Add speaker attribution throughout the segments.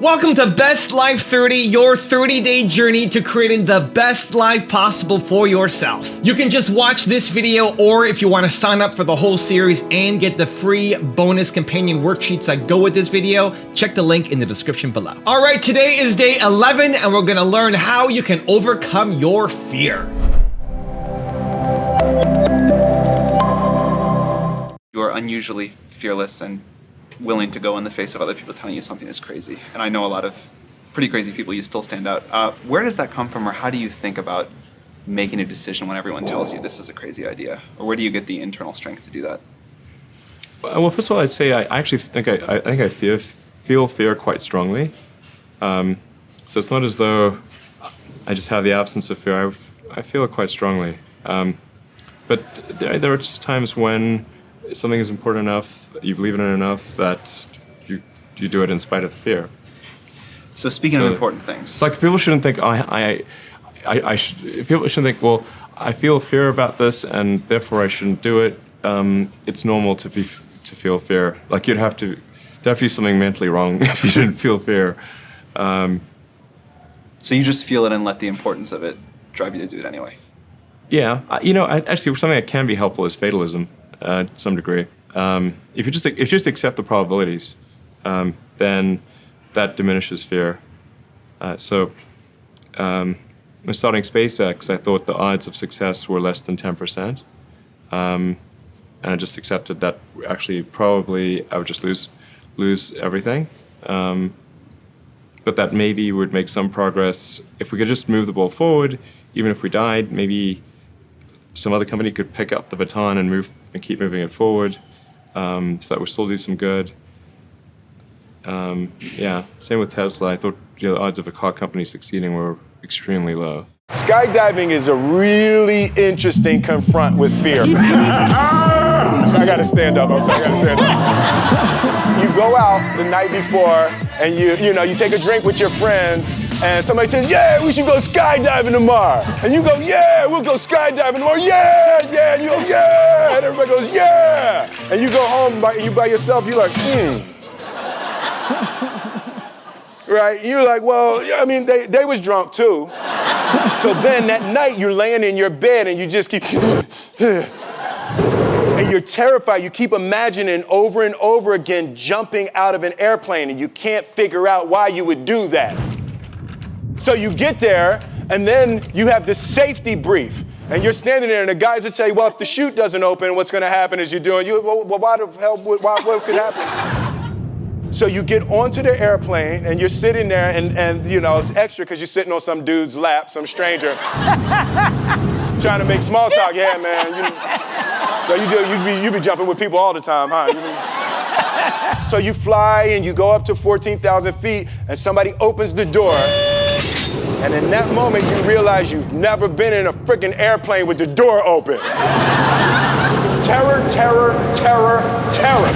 Speaker 1: Welcome to Best Life 30, your 30-day journey to creating the best life possible for yourself. You can just watch this video, or if you want to sign up for the whole series and get the free bonus companion worksheets that go with this video, check the link in the description below. All right, today is day 11, and we're going to learn how you can overcome your fear.
Speaker 2: You are unusually fearless and willing to go in the face of other people telling you something is crazy. And I know a lot of pretty crazy people, you still stand out. Where does that come from, or how do you think about making a decision when everyone tells you this is a crazy idea? Or where do you get the internal strength to do that?
Speaker 3: Well, first of all, I'd say I actually think I feel fear quite strongly. So it's not as though I just have the absence of fear. I feel it quite strongly. But there are just times when something is important enough, you believe in it enough, that you do it in spite of the fear.
Speaker 2: So speaking of important things,
Speaker 3: like people shouldn't think people shouldn't think, well, I feel fear about this and therefore I shouldn't do it. It's normal to feel fear. Like there'd have to be something mentally wrong if you didn't feel fear.
Speaker 2: So you just feel it and let the importance of it drive you to do it anyway.
Speaker 3: Yeah, actually something that can be helpful is fatalism. To some degree. If you just accept the probabilities, then that diminishes fear. When starting SpaceX, I thought the odds of success were less than 10%. And I just accepted that actually probably I would just lose everything. But that maybe would make some progress. If we could just move the ball forward, even if we died, maybe some other company could pick up the baton and keep moving it forward, so that would still do some good. Same with Tesla. I thought the odds of a car company succeeding were extremely low.
Speaker 4: Skydiving is a really interesting confront with fear. I gotta stand up. You go out the night before and you take a drink with your friends and somebody says, yeah, we should go skydiving tomorrow. And you go, yeah, we'll go skydiving tomorrow. Yeah. And you go, yeah. And everybody goes, yeah. And you go home by yourself, you're like, Right? You're like, well, I mean, they was drunk too. So then that night you're laying in your bed and you just keep, and you're terrified. You keep imagining over and over again jumping out of an airplane, and you can't figure out why you would do that. So you get there, and then you have this safety brief, and you're standing there, and the guys will tell you, well, if the chute doesn't open, what's going to happen is why the hell, what could happen? So you get onto the airplane, and you're sitting there, and it's extra because you're sitting on some dude's lap, some stranger, trying to make small talk. Yeah, man. So you be jumping with people all the time, huh? So you fly, and you go up to 14,000 feet, and somebody opens the door, and in that moment, you realize you've never been in a freaking airplane with the door open. Terror, terror, terror, terror.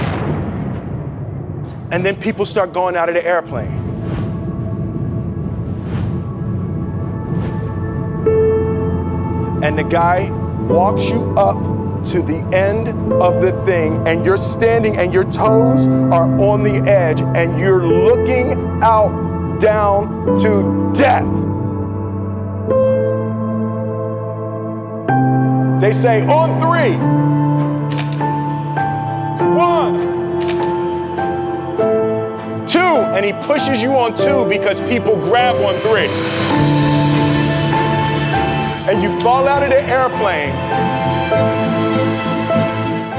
Speaker 4: And then people start going out of the airplane. And the guy walks you up to the end of the thing, and you're standing and your toes are on the edge, and you're looking out down to death. They say, on 3. 1. 2, and he pushes you on 2 because people grab on 3. And you fall out of the airplane,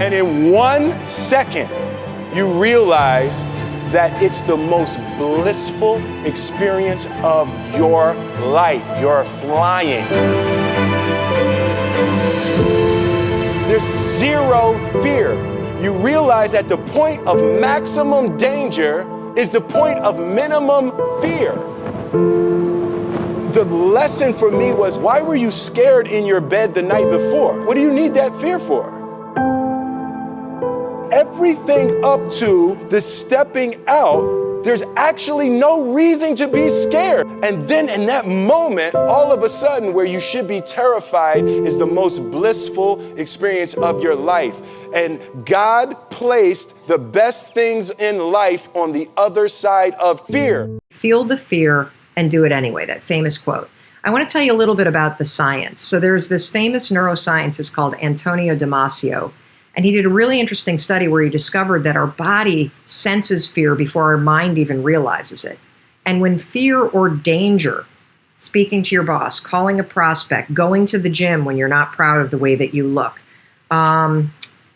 Speaker 4: and in 1 second, you realize that it's the most blissful experience of your life. You're flying. There's zero fear. You realize that the point of maximum danger is the point of minimum fear. The lesson for me was, why were you scared in your bed the night before? What do you need that fear for? Everything up to the stepping out there's actually no reason to be scared. And then in that moment, all of a sudden, where you should be terrified is the most blissful experience of your life. And God placed the best things in life on the other side of fear.
Speaker 5: Feel the fear and do it anyway, that famous quote. I want to tell you a little bit about the science. So there's this famous neuroscientist called Antonio Damasio, and he did a really interesting study where he discovered that our body senses fear before our mind even realizes it. And when fear or danger, speaking to your boss, calling a prospect, going to the gym when you're not proud of the way that you look, and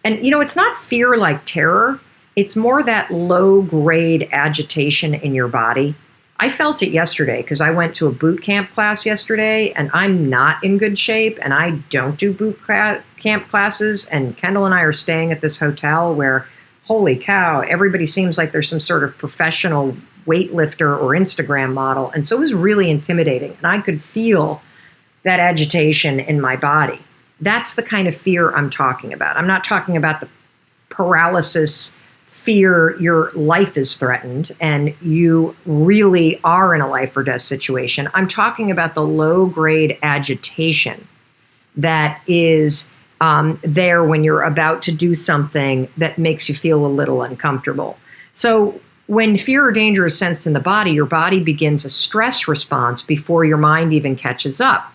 Speaker 5: it's not fear like terror, it's more that low-grade agitation in your body. I felt it yesterday because I went to a boot camp class yesterday and I'm not in good shape and I don't do boot camp classes. And Kendall and I are staying at this hotel where, holy cow, everybody seems like there's some sort of professional weightlifter or Instagram model. And so it was really intimidating. And I could feel that agitation in my body. That's the kind of fear I'm talking about. I'm not talking about the paralysis fear your life is threatened and you really are in a life or death situation. I'm talking about the low-grade agitation that is there when you're about to do something that makes you feel a little uncomfortable. So when fear or danger is sensed in the body, your body begins a stress response before your mind even catches up.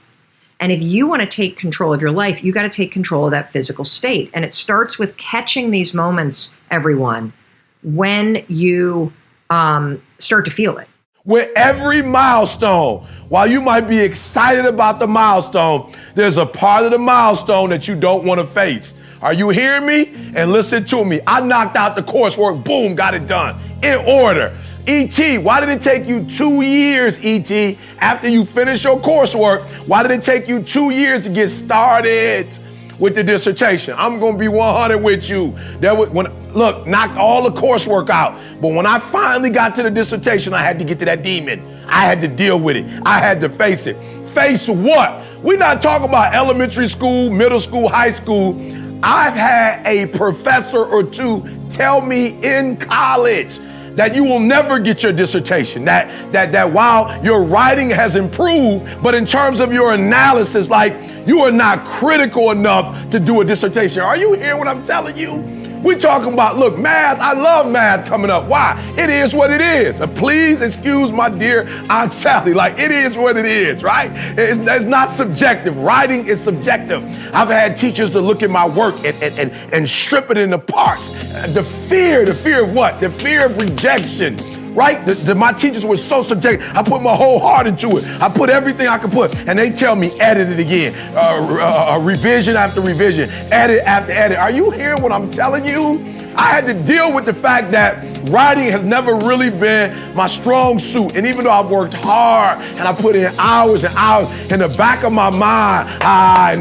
Speaker 5: And if you want to take control of your life, you got to take control of that physical state. And it starts with catching these moments, everyone, when you start to feel it.
Speaker 6: With every milestone, while you might be excited about the milestone, there's a part of the milestone that you don't want to face. Are you hearing me? And listen to me. I knocked out the coursework, boom, got it done in order. E.T., why did it take you 2 years, E.T., after you finished your coursework? Why did it take you 2 years to get started with the dissertation? I'm going to be 100 with you. Look, knocked all the coursework out. But when I finally got to the dissertation, I had to get to that demon. I had to deal with it. I had to face it. Face what? We're not talking about elementary school, middle school, high school. I've had a professor or two tell me in college that you will never get your dissertation, that while your writing has improved, but in terms of your analysis, like you are not critical enough to do a dissertation. Are you hearing what I'm telling you? We're talking about, look, math, I love math coming up. Why? It is what it is. Please excuse my dear Aunt Sally. Like, it is what it is, right? It's not subjective. Writing is subjective. I've had teachers to look at my work and strip it into parts. The fear of what? The fear of rejection. Right? My teachers were so subjective. I put my whole heart into it. I put everything I could put. And they tell me, edit it again. Revision after revision. Edit after edit. Are you hearing what I'm telling you? I had to deal with the fact that writing has never really been my strong suit. And even though I've worked hard and I put in hours and hours, in the back of my mind, I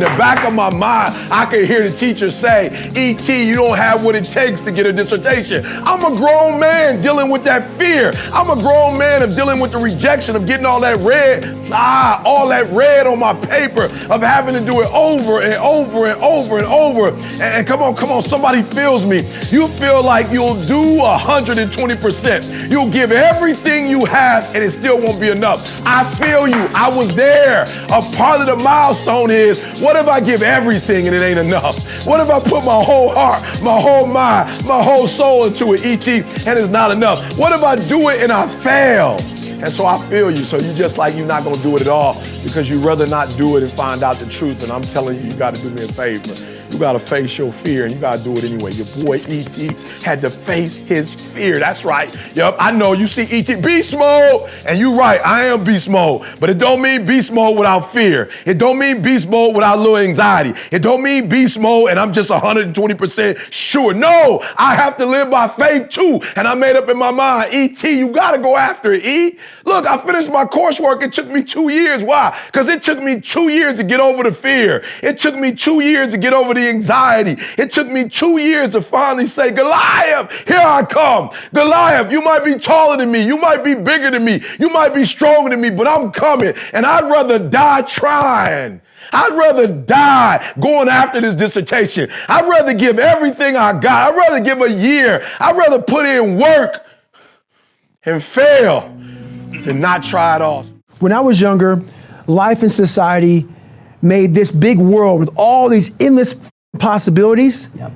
Speaker 6: could hear the teacher say, E.T., you don't have what it takes to get a dissertation. I'm a grown man dealing with that fear. I'm a grown man of dealing with the rejection of getting all that red on my paper, of having to do it over and over and over and over. And come on, somebody feels me. You feel like you'll do 120%. You'll give everything you have and it still won't be enough. I feel you. I was there. A part of the milestone is, what if I give everything and it ain't enough? What if I put my whole heart, my whole mind, my whole soul into it, E.T., and it's not enough? What if I do it and I fail? And so I feel you. So you just like you're not going to do it at all because you'd rather not do it and find out the truth. And I'm telling you, you got to do me a favor. You got to face your fear, and you got to do it anyway. Your boy E.T. had to face his fear. That's right. Yep, I know. You see E.T. beast mode, and you're right. I am beast mode, but it don't mean beast mode without fear. It don't mean beast mode without a little anxiety. It don't mean beast mode, and I'm just 120% sure. No, I have to live by faith too, and I made up in my mind, E.T., you got to go after it, E. Look, I finished my coursework. It took me 2 years. Why? Because it took me 2 years to get over the fear. It took me 2 years to get over the anxiety. It took me 2 years to finally say, Goliath, here I come. Goliath, you might be taller than me. You might be bigger than me. You might be stronger than me, but I'm coming. And I'd rather die trying. I'd rather die going after this dissertation. I'd rather give everything I got. I'd rather give a year. I'd rather put in work and fail to not try it all.
Speaker 7: When I was younger, life and society made this big world with all these endless possibilities.
Speaker 8: Yep.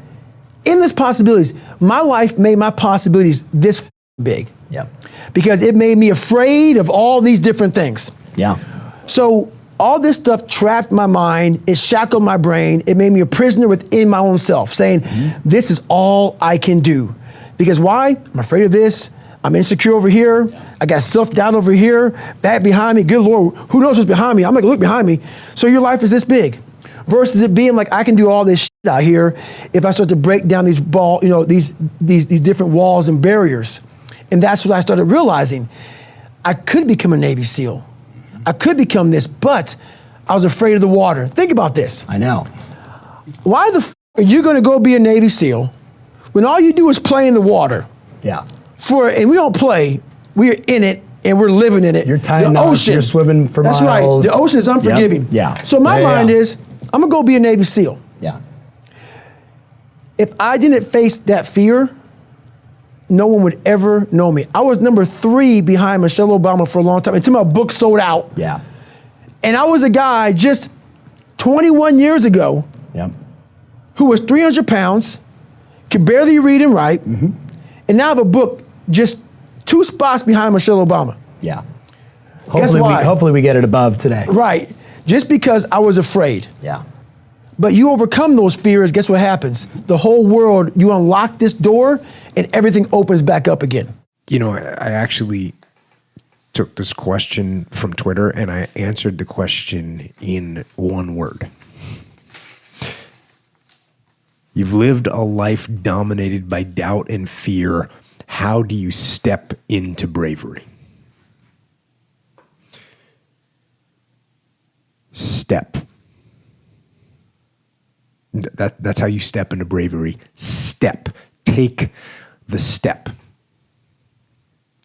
Speaker 7: Endless possibilities. My life made my possibilities this big.
Speaker 8: Yep.
Speaker 7: Because it made me afraid of all these different things.
Speaker 8: Yeah.
Speaker 7: So all this stuff trapped my mind, it shackled my brain, it made me a prisoner within my own self, saying, this is all I can do. Because why? I'm afraid of this, I'm insecure over here, I got self-doubt over here, back behind me, good Lord, who knows what's behind me? I'm not gonna look behind me. So your life is this big. Versus it being like, I can do all this shit out here if I start to break down these these different walls and barriers. And that's what I started realizing. I could become a Navy SEAL. I could become this, but I was afraid of the water. Think about this.
Speaker 8: I know.
Speaker 7: Why the f are you gonna go be a Navy SEAL when all you do is play in the water?
Speaker 8: Yeah.
Speaker 7: And we don't play, we're in it and we're living in it.
Speaker 8: You're tying
Speaker 7: the
Speaker 8: knots,
Speaker 7: ocean.
Speaker 8: you're swimming for
Speaker 7: That's
Speaker 8: miles.
Speaker 7: right, the ocean is unforgiving.
Speaker 8: Yep. Yeah.
Speaker 7: So my mind is, I'm gonna go be a Navy SEAL.
Speaker 8: Yeah.
Speaker 7: If I didn't face that fear, no one would ever know me. I was number 3 behind Michelle Obama for a long time until my book sold out.
Speaker 8: Yeah.
Speaker 7: And I was a guy just 21 years ago
Speaker 8: Yep.
Speaker 7: who was 300 pounds, could barely read and write, and now I have a book just 2 spots behind Michelle Obama.
Speaker 8: Yeah.
Speaker 7: Guess why?
Speaker 8: Hopefully we get it above today.
Speaker 7: Right, just because I was afraid.
Speaker 8: Yeah.
Speaker 7: But you overcome those fears, guess what happens? The whole world, you unlock this door and everything opens back up again.
Speaker 9: You know, I actually took this question from Twitter and I answered the question in one word. You've lived a life dominated by doubt and fear. How do you step into bravery? Step. That's how you step into bravery. Step. Take the step.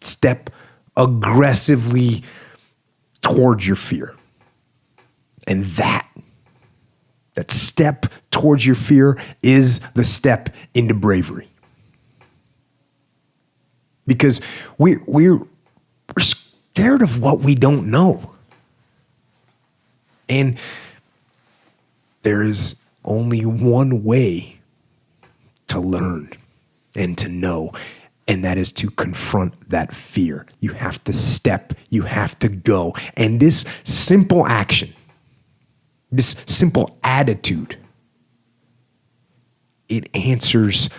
Speaker 9: Step aggressively towards your fear. And that step towards your fear is the step into bravery. Because we're scared of what we don't know. And there is only one way to learn and to know, and that is to confront that fear. You have to step, you have to go. And this simple action, this simple attitude, it answers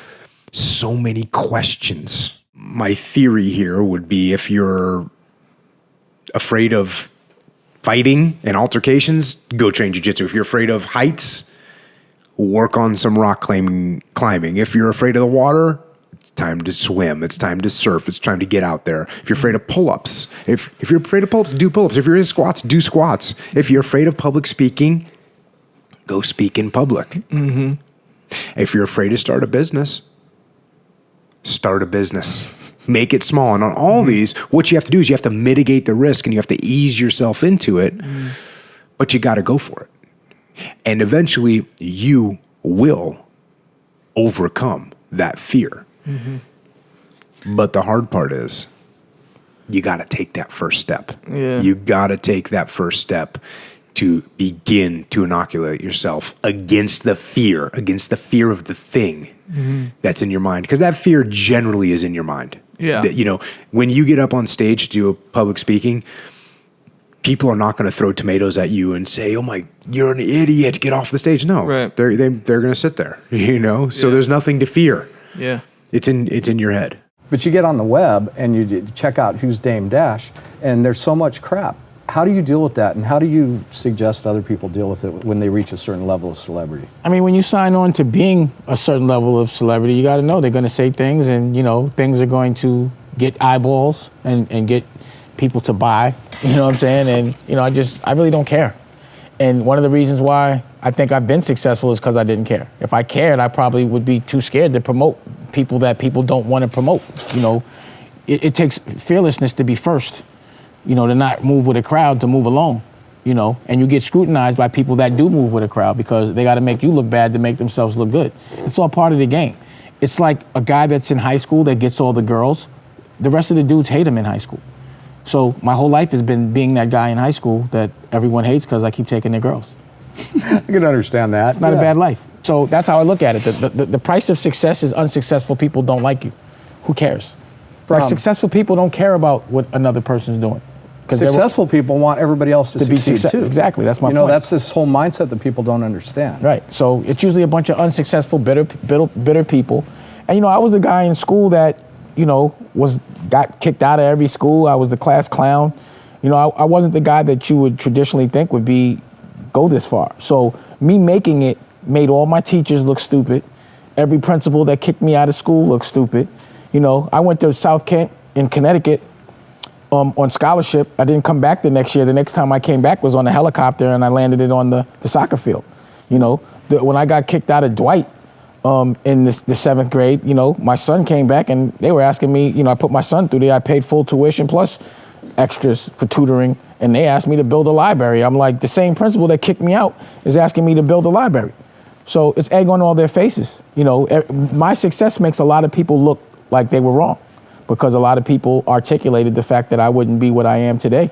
Speaker 9: so many questions. My theory here would be if you're afraid of fighting and altercations, go train jiu-jitsu. If you're afraid of heights, work on some rock climbing. If you're afraid of the water, it's time to swim. It's time to surf. It's time to get out there. If you're afraid of pull-ups, if you're afraid of pull-ups, do pull-ups. If you're in squats, do squats. If you're afraid of public speaking, go speak in public. Mm-hmm. If you're afraid to start a business, start a business. Make it small. And on all these, what you have to do is you have to mitigate the risk and you have to ease yourself into it, but you got to go for it. And eventually you will overcome that fear. Mm-hmm. But the hard part is you got to take that first step. Yeah. You got to take that first step to begin to inoculate yourself against the fear of the thing that's in your mind. Because that fear generally is in your mind. Yeah. You know, when you get up on stage to do a public speaking, people are not going to throw tomatoes at you and say, "Oh my, you're an idiot, get off the stage." No, right. They're going to sit there, you know? So there's nothing to fear. Yeah. It's in your head.
Speaker 10: But you get on the web and you check out who's Dame Dash, and there's so much crap. How do you deal with that, and how do you suggest other people deal with it when they reach a certain level of celebrity?
Speaker 11: I mean, when you sign on to being a certain level of celebrity, you got to know they're going to say things, and you know things are going to get eyeballs and get people to buy. You know what I'm saying? And you know, I really don't care. And one of the reasons why I think I've been successful is because I didn't care. If I cared, I probably would be too scared to promote people that people don't want to promote. You know, it takes fearlessness to be first. You know, to not move with a crowd, to move alone, you know, and you get scrutinized by people that do move with a crowd because they got to make you look bad to make themselves look good. It's all part of the game. It's like a guy that's in high school that gets all the girls the rest of the dudes hate him in high school. So my whole life has been being that guy in high school that everyone hates because I keep taking their girls.
Speaker 10: I can understand that.
Speaker 11: It's not a bad life. So that's how I look at it. The price of success is unsuccessful people don't like you. Who cares? Like successful people don't care about what another person's doing.
Speaker 10: Successful people want everybody else to succeed too.
Speaker 11: Exactly, that's my point.
Speaker 10: That's this whole mindset that people don't understand.
Speaker 11: Right, so it's usually a bunch of unsuccessful, bitter people. And I was the guy in school that, got kicked out of every school. I was the class clown. I wasn't the guy that you would traditionally think would go this far. So me making it made all my teachers look stupid. Every principal that kicked me out of school looked stupid. I went to South Kent in Connecticut on scholarship. I didn't come back the next year. The next time I came back was on a helicopter and I landed it on the soccer field. When I got kicked out of Dwight in the 7th grade, my son came back and they were asking me, I put my son through there. I paid full tuition plus extras for tutoring and they asked me to build a library. I'm like, the same principal that kicked me out is asking me to build a library. So it's egg on all their faces. My success makes a lot of people look like they were wrong because a lot of people articulated the fact that I wouldn't be what I am today.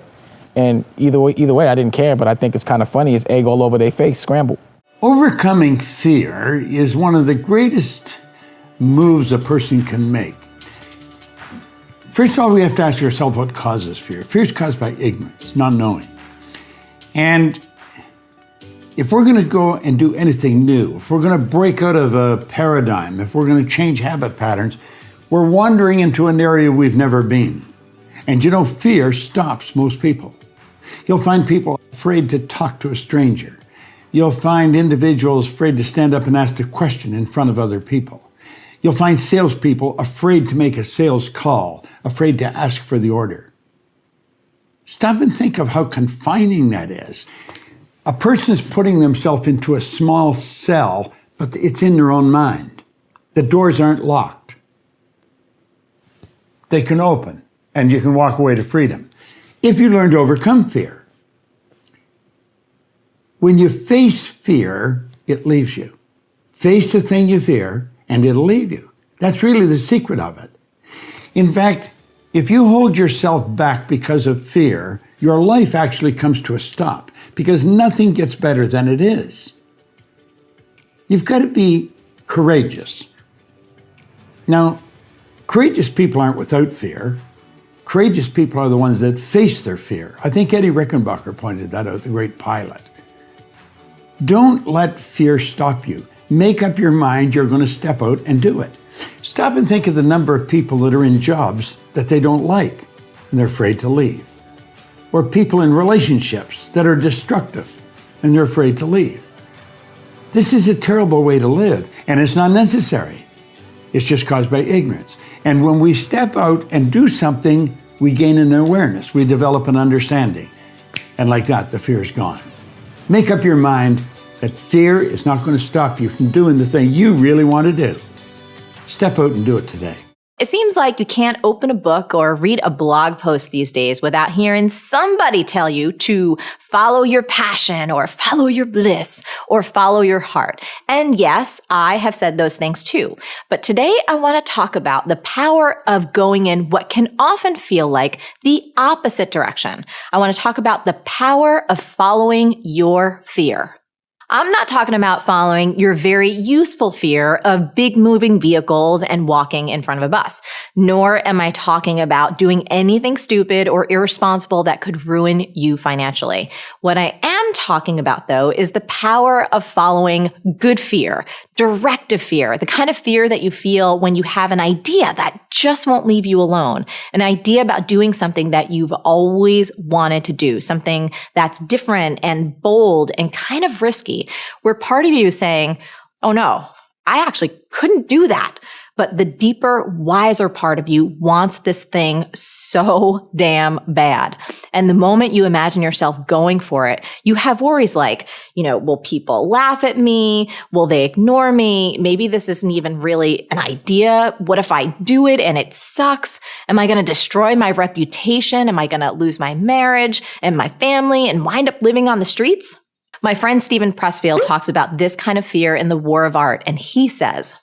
Speaker 11: And either way, I didn't care, but I think it's kind of funny. It's egg all over their face, scrambled.
Speaker 8: Overcoming fear is one of the greatest moves a person can make. First of all, we have to ask ourselves what causes fear. Fear is caused by ignorance, not knowing. And if we're going to go and do anything new, if we're going to break out of a paradigm, if we're going to change habit patterns, we're wandering into an area we've never been. And fear stops most people. You'll find people afraid to talk to a stranger. You'll find individuals afraid to stand up and ask a question in front of other people. You'll find salespeople afraid to make a sales call, afraid to ask for the order. Stop and think of how confining that is. A person is putting themselves into a small cell, but it's in their own mind. The doors aren't locked. They can open, and you can walk away to freedom. If you learn to overcome fear. When you face fear, it leaves you. Face the thing you fear, and it'll leave you. That's really the secret of it. In fact, if you hold yourself back because of fear, your life actually comes to a stop because nothing gets better than it is. You've got to be courageous. Now, courageous people aren't without fear. Courageous people are the ones that face their fear. I think Eddie Rickenbacker pointed that out, the great pilot. Don't let fear stop you. Make up your mind you're going to step out and do it. Stop and think of the number of people that are in jobs that they don't like and they're afraid to leave. Or people in relationships that are destructive and they're afraid to leave. This is a terrible way to live, and it's not necessary. It's just caused by ignorance. And when we step out and do something, we gain an awareness. We develop an understanding. And like that, the fear is gone. Make up your mind that fear is not going to stop you from doing the thing you really want to do. Step out and do it today.
Speaker 12: It seems like you can't open a book or read a blog post these days without hearing somebody tell you to follow your passion or follow your bliss or follow your heart. And yes, I have said those things too. But today I want to talk about the power of going in what can often feel like the opposite direction. I want to talk about the power of following your fear. I'm not talking about following your very useful fear of big moving vehicles and walking in front of a bus, nor am I talking about doing anything stupid or irresponsible that could ruin you financially. What I am talking about, though, is the power of following good fear, directive fear, the kind of fear that you feel when you have an idea that just won't leave you alone, an idea about doing something that you've always wanted to do, something that's different and bold and kind of risky, where part of you is saying, oh no, I actually couldn't do that. But the deeper, wiser part of you wants this thing so damn bad. And the moment you imagine yourself going for it, you have worries like, will people laugh at me? Will they ignore me? Maybe this isn't even really an idea. What if I do it and it sucks? Am I going to destroy my reputation? Am I going to lose my marriage and my family and wind up living on the streets? My friend Stephen Pressfield talks about this kind of fear in The War of Art, and he says,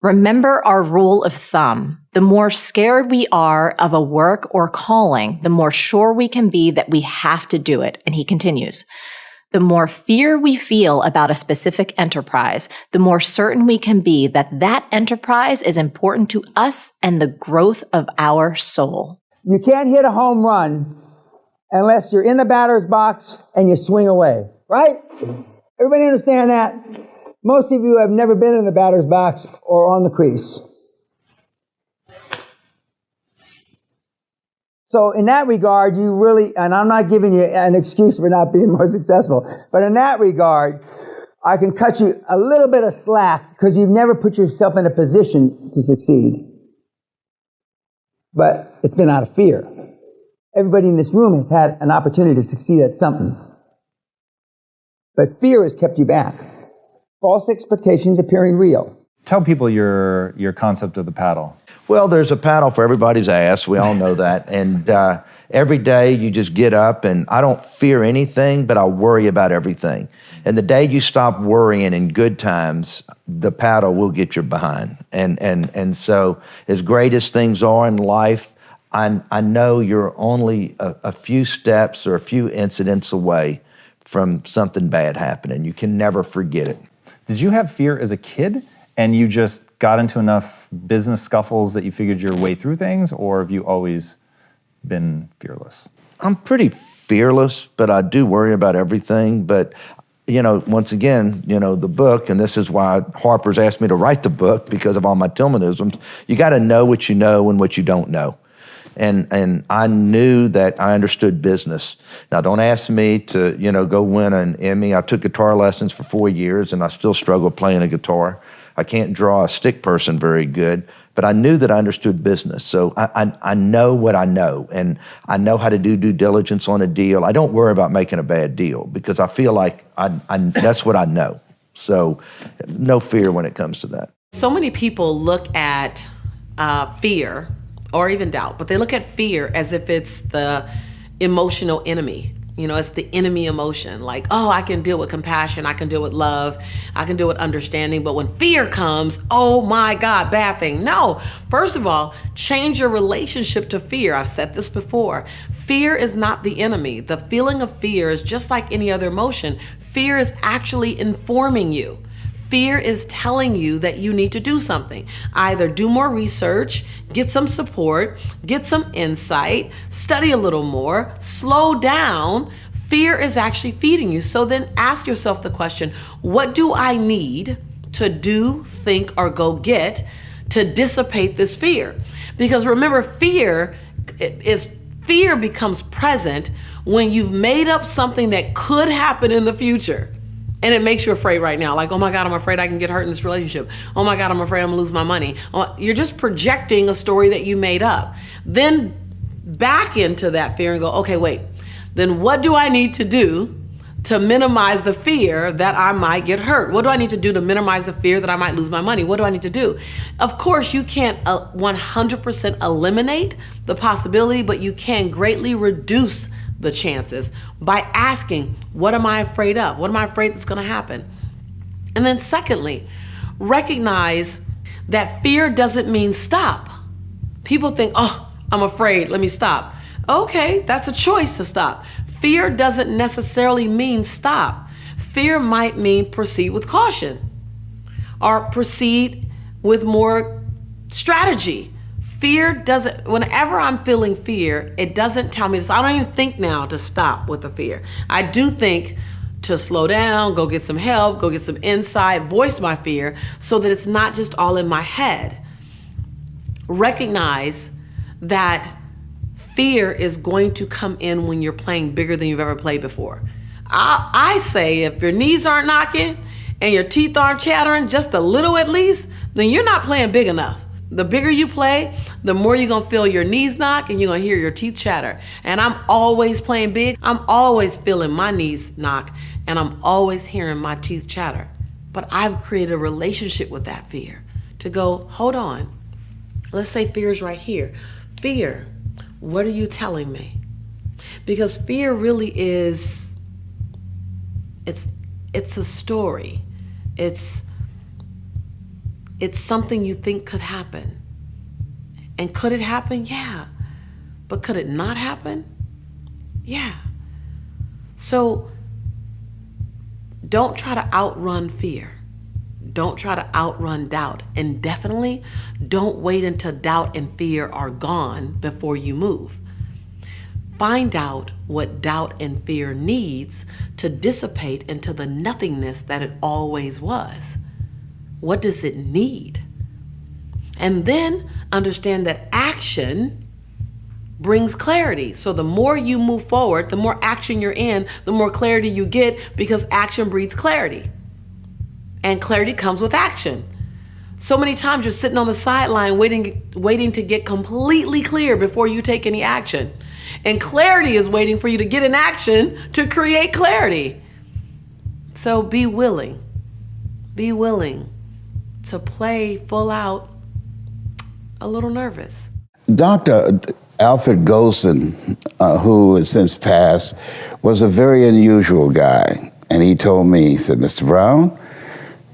Speaker 12: remember our rule of thumb. The more scared we are of a work or calling, the more sure we can be that we have to do it. And he continues, the more fear we feel about a specific enterprise, the more certain we can be that that enterprise is important to us and the growth of our soul.
Speaker 13: You can't hit a home run unless you're in the batter's box and you swing away, right? Everybody understand that? Most of you have never been in the batter's box or on the crease. So in that regard, you really, and I'm not giving you an excuse for not being more successful, but in that regard, I can cut you a little bit of slack because you've never put yourself in a position to succeed. But it's been out of fear. Everybody in this room has had an opportunity to succeed at something. But fear has kept you back. False expectations appearing real.
Speaker 14: Tell people your concept of the paddle.
Speaker 15: Well, there's a paddle for everybody's ass. We all know that. And every day you just get up, and I don't fear anything, but I worry about everything. And the day you stop worrying in good times, the paddle will get your behind. And so as great as things are in life, I know you're only a few steps or a few incidents away from something bad happening. You can never forget it.
Speaker 14: Did you have fear as a kid, and you just got into enough business scuffles that you figured your way through things, or have you always been fearless?
Speaker 15: I'm pretty fearless, but I do worry about everything. But, once again, the book, and this is why Harper's asked me to write the book because of all my Tillmanisms, you got to know what you know and what you don't know. And I knew that I understood business. Now, don't ask me to, go win an Emmy. I took guitar lessons for 4 years, and I still struggle playing a guitar. I can't draw a stick person very good, but I knew that I understood business. So I know what I know, and I know how to do due diligence on a deal. I don't worry about making a bad deal because I feel like that's what I know. So no fear when it comes to that.
Speaker 16: So many people look at fear or even doubt, but they look at fear as if it's the emotional enemy. It's the enemy emotion. Like, oh, I can deal with compassion. I can deal with love. I can deal with understanding. But when fear comes, oh my God, bad thing. No, first of all, change your relationship to fear. I've said this before. Fear is not the enemy. The feeling of fear is just like any other emotion. Fear is actually informing you. Fear is telling you that you need to do something. Either do more research, get some support, get some insight, study a little more, slow down. Fear is actually feeding you. So then ask yourself the question, what do I need to do, think, or go get to dissipate this fear? Because remember, fear becomes present when you've made up something that could happen in the future. And it makes you afraid right now. Like, oh my God, I'm afraid I can get hurt in this relationship. Oh my God, I'm afraid I'm gonna lose my money. You're just projecting a story that you made up. Then back into that fear and go, okay, wait, then what do I need to do to minimize the fear that I might get hurt? What do I need to do to minimize the fear that I might lose my money? What do I need to do? Of course, you can't 100% eliminate the possibility, but you can greatly reduce the chances by asking, what am I afraid of? What am I afraid that's going to happen? And then secondly, recognize that fear doesn't mean stop. People think, oh, I'm afraid, let me stop. Okay, that's a choice to stop. Fear doesn't necessarily mean stop. Fear might mean proceed with caution or proceed with more strategy. Fear doesn't, whenever I'm feeling fear, it doesn't tell me this. I don't even think now to stop with the fear. I do think to slow down, go get some help, go get some insight, voice my fear so that it's not just all in my head. Recognize that fear is going to come in when you're playing bigger than you've ever played before. I say if your knees aren't knocking and your teeth aren't chattering just a little at least, then you're not playing big enough. The bigger you play, the more you're gonna feel your knees knock and you're gonna hear your teeth chatter. And I'm always playing big. I'm always feeling my knees knock and I'm always hearing my teeth chatter. But I've created a relationship with that fear to go, hold on. Let's say fear's right here. Fear, what are you telling me? Because fear really is, it's a story. It's something you think could happen. And could it happen? Yeah. But could it not happen? Yeah. So don't try to outrun fear. Don't try to outrun doubt. And definitely don't wait until doubt and fear are gone before you move. Find out what doubt and fear needs to dissipate into the nothingness that it always was. What does it need? And then understand that action brings clarity. So the more you move forward, the more action you're in, the more clarity you get, because action breeds clarity. And clarity comes with action. So many times you're sitting on the sideline waiting to get completely clear before you take any action. And clarity is waiting for you to get in action to create clarity. So be willing to play full out a little nervous.
Speaker 17: Dr. Alfred Golson, who has since passed, was a very unusual guy. And he told me, he said, Mr. Brown,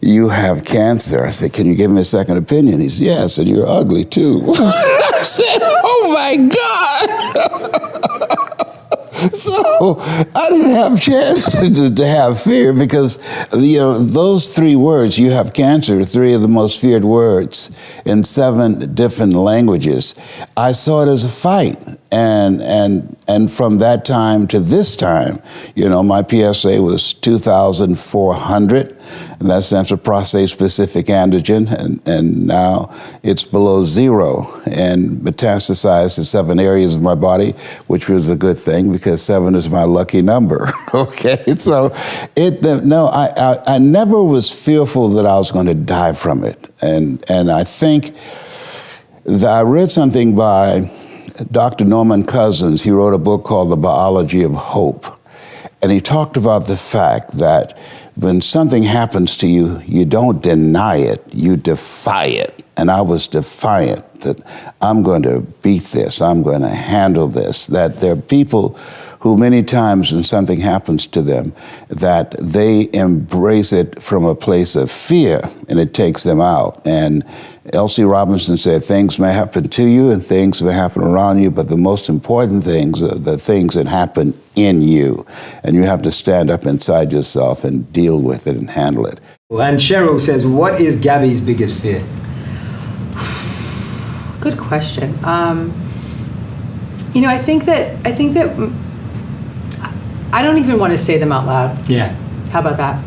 Speaker 17: you have cancer. I said, can you give me a second opinion? He said, yes, and you're ugly too. I said, oh my God. So I didn't have a chance to have fear because, those three words, you have cancer, three of the most feared words in 7 different languages. I saw it as a fight. And from that time to this time, my PSA was 2,400, and that stands for prostate-specific antigen, and now it's below 0 and metastasized to 7 areas of my body, which was a good thing because 7 is my lucky number. Okay, so I never was fearful that I was going to die from it, and I think that I read something by Dr. Norman Cousins. He wrote a book called The Biology of Hope. And he talked about the fact that when something happens to you, you don't deny it, you defy it. And I was defiant that I'm going to beat this, I'm going to handle this, that there are people who many times when something happens to them, that they embrace it from a place of fear and it takes them out. And L.C. Robinson said, things may happen to you and things may happen around you, but the most important things are the things that happen in you. And you have to stand up inside yourself and deal with it and handle it.
Speaker 18: And Cheryl says, what is Gabby's biggest fear?
Speaker 19: Good question. I think that I don't even want to say them out loud.
Speaker 18: Yeah.
Speaker 19: How about that?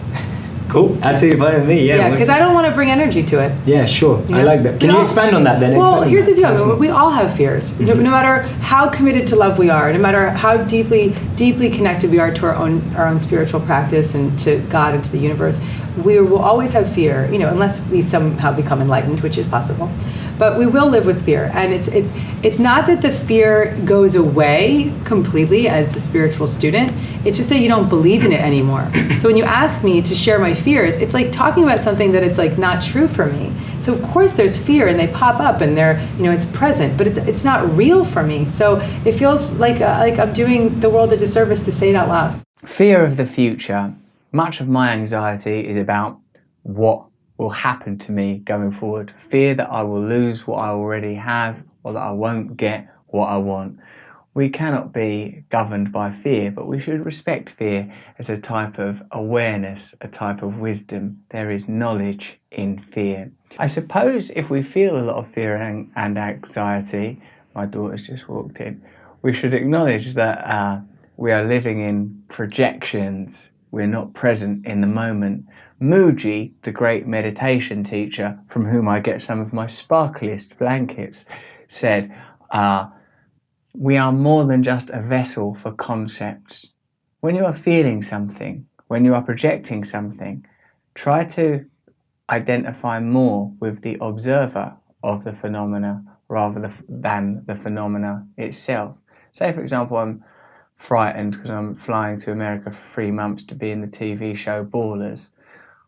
Speaker 18: Cool. Absolutely fine with me.
Speaker 19: Yeah, because I don't want to bring energy to it.
Speaker 18: Yeah, sure. I like that. Can you expand on that then?
Speaker 19: Well, here's the deal. We all have fears. No matter how committed to love we are, no matter how deeply connected we are to our own spiritual practice and to God and to the universe, we will always have fear, unless we somehow become enlightened, which is possible. But we will live with fear, and it's not that the fear goes away completely as a spiritual student. It's just that you don't believe in it anymore. So when you ask me to share my fears, it's like talking about something that it's like not true for me. So of course there's fear, and they pop up, and they're it's present, but it's not real for me. So it feels like I'm doing the world a disservice to say it out loud.
Speaker 20: Fear of the future. Much of my anxiety is about what will happen to me going forward. Fear that I will lose what I already have, or that I won't get what I want. We cannot be governed by fear, but we should respect fear as a type of awareness, a type of wisdom. There is knowledge in fear. I suppose if we feel a lot of fear and anxiety, my daughter's just walked in, we should acknowledge that we are living in projections. We're not present in the moment. Mooji, the great meditation teacher, from whom I get some of my sparkliest blankets, said, we are more than just a vessel for concepts. When you are feeling something, when you are projecting something, try to identify more with the observer of the phenomena rather than the phenomena itself. Say, for example, I'm frightened because I'm flying to America for 3 months to be in the TV show Ballers.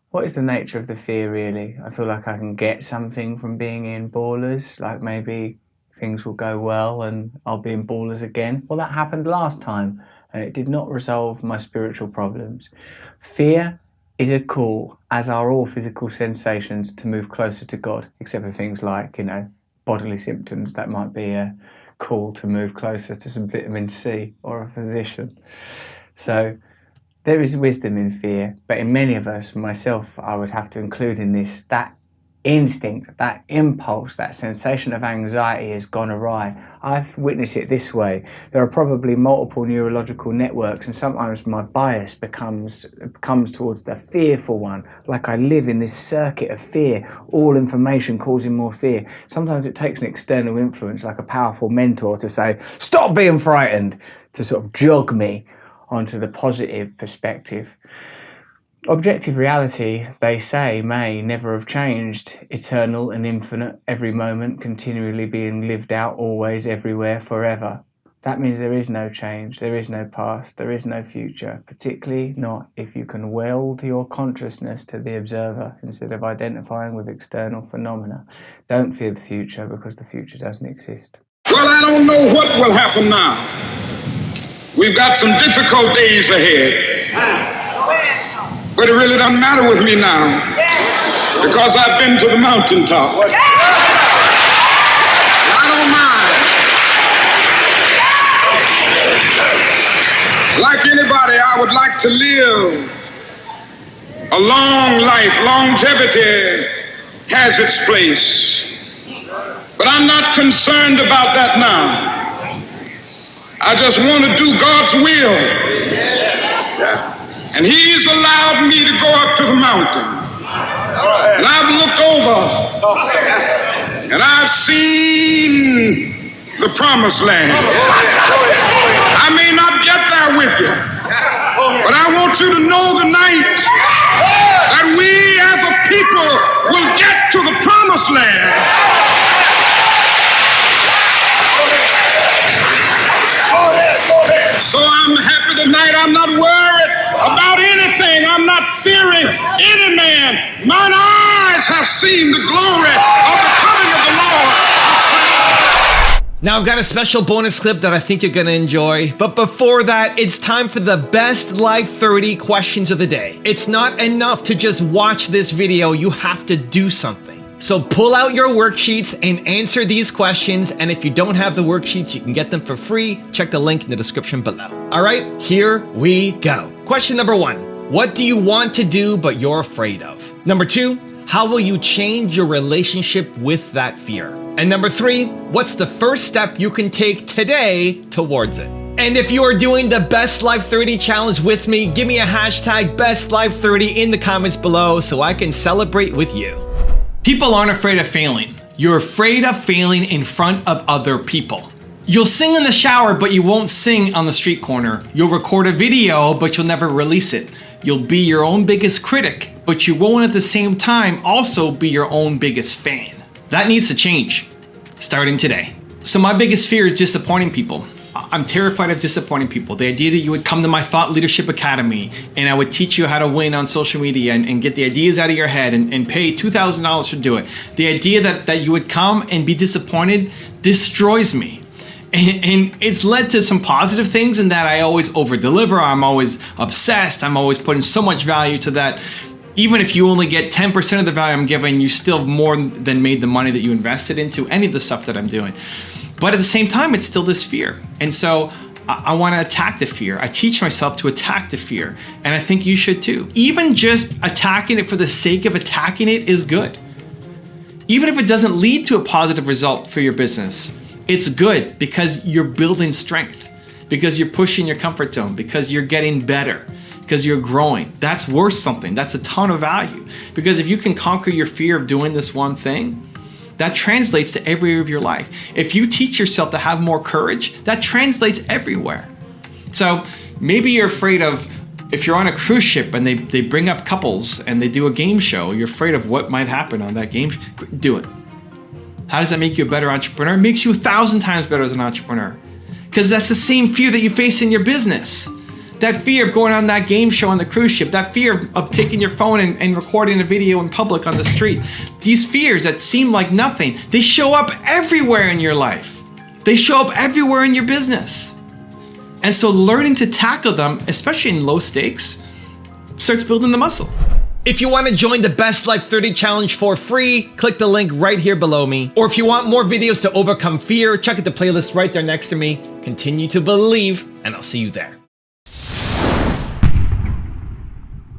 Speaker 20: What is the nature of the fear, really? I feel like I can get something from being in Ballers, like maybe things will go well and I'll be in Ballers again. Well, that happened last time and it did not resolve my spiritual problems. Fear is a call, as are all physical sensations, to move closer to God, except for things like, bodily symptoms, that might be a call to move closer to some vitamin C or a physician. So there is wisdom in fear, but in many of us, myself, I would have to include in this, that instinct, that impulse, that sensation of anxiety has gone awry. I've witnessed it this way. There are probably multiple neurological networks, and sometimes my bias becomes towards the fearful one, like I live in this circuit of fear, all information causing more fear. Sometimes it takes an external influence, like a powerful mentor, to say, stop being frightened, to sort of jog me onto the positive perspective. Objective reality, they say, may never have changed, eternal and infinite, every moment continually being lived out, always, everywhere, forever. That means there is no change, there is no past, there is no future, particularly not if you can weld your consciousness to the observer instead of identifying with external phenomena. Don't fear the future, because the future doesn't exist.
Speaker 21: Well, I don't know what will happen now. We've got some difficult days ahead. But it really doesn't matter with me now, because I've been to the mountaintop. I don't mind. Like anybody, I would like to live a long life. Longevity has its place. But I'm not concerned about that now. I just want to do God's will. And He's allowed me to go up to the mountain. And I've looked over and I've seen the promised land. I may not get there with you, but I want you to know tonight that we as a people will get to the promised land. So I'm happy tonight. I'm not worried about anything. I'm not fearing any man. Mine eyes have seen the glory of the coming of the Lord.
Speaker 1: Now I've got a special bonus clip that I think you're gonna enjoy. But before that, it's time for the best Life 30 questions of the day. It's not enough to just watch this video. You have to do something. So pull out your worksheets and answer these questions. And if you don't have the worksheets, you can get them for free. Check the link in the description below. All right, here we go. Question number 1. What do you want to do but you're afraid of? Number 2, how will you change your relationship with that fear? And number 3, what's the first step you can take today towards it? And if you are doing the Best Life 30 challenge with me, give me a hashtag BestLife30 in the comments below so I can celebrate with you. People aren't afraid of failing. You're afraid of failing in front of other people. You'll sing in the shower, but you won't sing on the street corner. You'll record a video, but you'll never release it. You'll be your own biggest critic, but you won't at the same time also be your own biggest fan. That needs to change, starting today. So my biggest fear is disappointing people. I'm terrified of disappointing people. The idea that you would come to my Thought Leadership Academy and I would teach you how to win on social media and get the ideas out of your head and pay $2,000 to do it. The idea that you would come and be disappointed destroys me. And it's led to some positive things in that I always over-deliver. I'm always obsessed. I'm always putting so much value to that. Even if you only get 10% of the value I'm giving, you still more than made the money that you invested into any of the stuff that I'm doing. But at the same time, it's still this fear. And so I want to attack the fear. I teach myself to attack the fear. And I think you should too. Even just attacking it for the sake of attacking it is good. Even if it doesn't lead to a positive result for your business, it's good because you're building strength, because you're pushing your comfort zone, because you're getting better, because you're growing. That's worth something. That's a ton of value. Because if you can conquer your fear of doing this one thing, that translates to every area of your life. If you teach yourself to have more courage, that translates everywhere. So maybe you're afraid of, if you're on a cruise ship and they bring up couples and they do a game show, you're afraid of what might happen on that game. Do it. How does that make you a better entrepreneur? It makes you 1,000 times better as an entrepreneur. Because that's the same fear that you face in your business. That fear of going on that game show on the cruise ship, that fear of taking your phone and recording a video in public on the street. These fears that seem like nothing, they show up everywhere in your life. They show up everywhere in your business. And so learning to tackle them, especially in low stakes, starts building the muscle. If you want to join the Best Life 30 Challenge for free, click the link right here below me. Or if you want more videos to overcome fear, check out the playlist right there next to me. Continue to believe, and I'll see you there.